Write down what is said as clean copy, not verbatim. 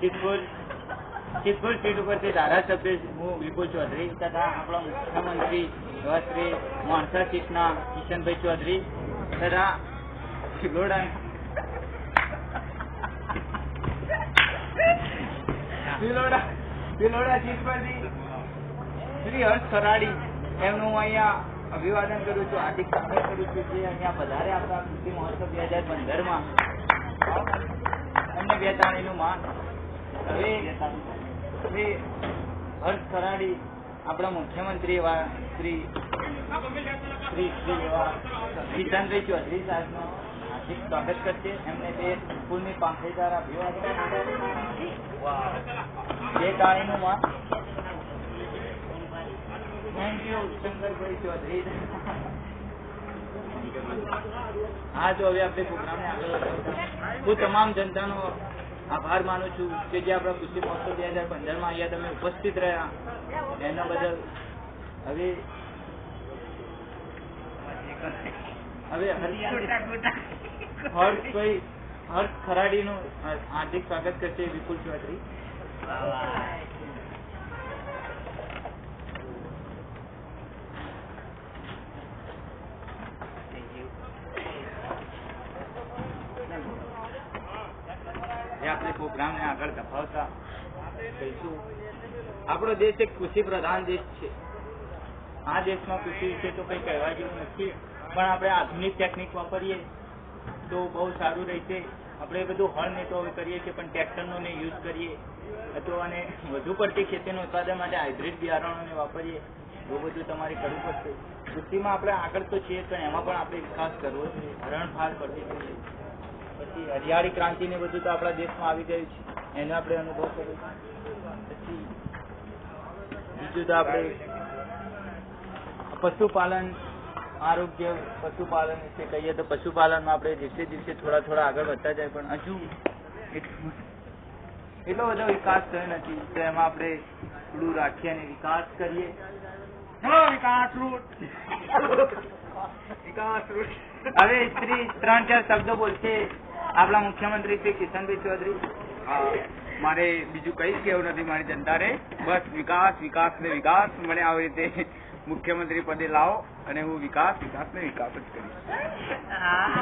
Siddhpur seat ઉપરથી ધારાસભ્ય હું વિપુલ ચૌધરી તથા આપણા મુખ્યમંત્રી એવા શ્રી માણસા સીટના કિશનભાઈ ચૌધરી તથા ભિલોડા સીટ પરથી શ્રી હર્ષ ખરાડી એમનું હું અહીંયા અભિવાદન કરું છું, હાર્દિક સ્વાગત કરું છું. જે અહીંયા પધારે આપણા કૃષિ મહોત્સવ 2015 એમને બે તાળીનું માન. હવે શ્રી હર્ષ ખરાડી આપણા મુખ્યમંત્રી એવા શ્રી કિશનભાઈ ચૌધરી સાહેબનો હાર્દિક સ્વાગત કરશે. એમને બે ફૂલની પાંખડીદાર અભિવાદન બે તાળીનું માન. Thank you Shankarbhai Chaudhary. હા, તો હવે આપણે પ્રોગ્રામને આગળ વધારતા હું તમામ જનતાનો આભાર માનું છું કે જે આપણા કૃષિ મહોત્સવ 2015 અહીંયા તમે ઉપસ્થિત રહ્યા એના બદલ. હવે હર્ષ ખરાડીનું હાર્દિક સ્વાગત કરશે વિપુલ ચૌધરી. આપણે પ્રોગ્રામને આગળ ધપાવતા કહીશું. આપણો દેશ એક કૃષિ પ્રધાન દેશ છે. આ દેશમાં કૃષિ વિશે તો કઈ કહેવા જેવું નથી, પણ આપણે આધુનિક ટેકનિક વાપરીએ તો બહુ સારું રહેશે. આપણે બધું હળ ને તો હવે કરીએ છીએ, પણ ટ્રેક્ટરનો ને યુઝ કરીએ તો અને વધુ પડતી ખેતીનું ઉત્પાદન માટે હાઇબ્રિડ બિયારણોને વાપરીએ. એવું બધું તમારે કરવું પડશે. કૃષિમાં આપણે આગળ તો છીએ, પણ એમાં પણ આપણે વિકાસ કરવો જોઈએ, હરણફાળ કરવી જોઈએ. પછી હરિયાળી ક્રાંતિ ને બધું તો આપણા દેશમાં આવી ગયું છે, એનો આપણે અનુભવ કર્યો. પછી બીજું તો આપણે પશુપાલન, આરોગ્ય પશુપાલન વિશે કહીએ તો પશુપાલનમાં આપણે દિવસે દિવસે થોડા આગળ વધતા જાય, પણ હજુ એટલો બધો વિકાસ થયો નથી. તો એમાં આપણે થોડું રાખીએ અને વિકાસ કરીએ. હવે શ્રી 3-4 શબ્દો બોલશે આપણા મુખ્યમંત્રી શ્રી કિશનભાઈ ચૌધરી. મારે બીજું કઈ જ કેવું નથી મારી જનતાને, બસ વિકાસ વિકાસ ને વિકાસ. મને આવી રીતે મુખ્યમંત્રી પદે લાવો અને હું વિકાસ ને વિકાસ જ કરીશ.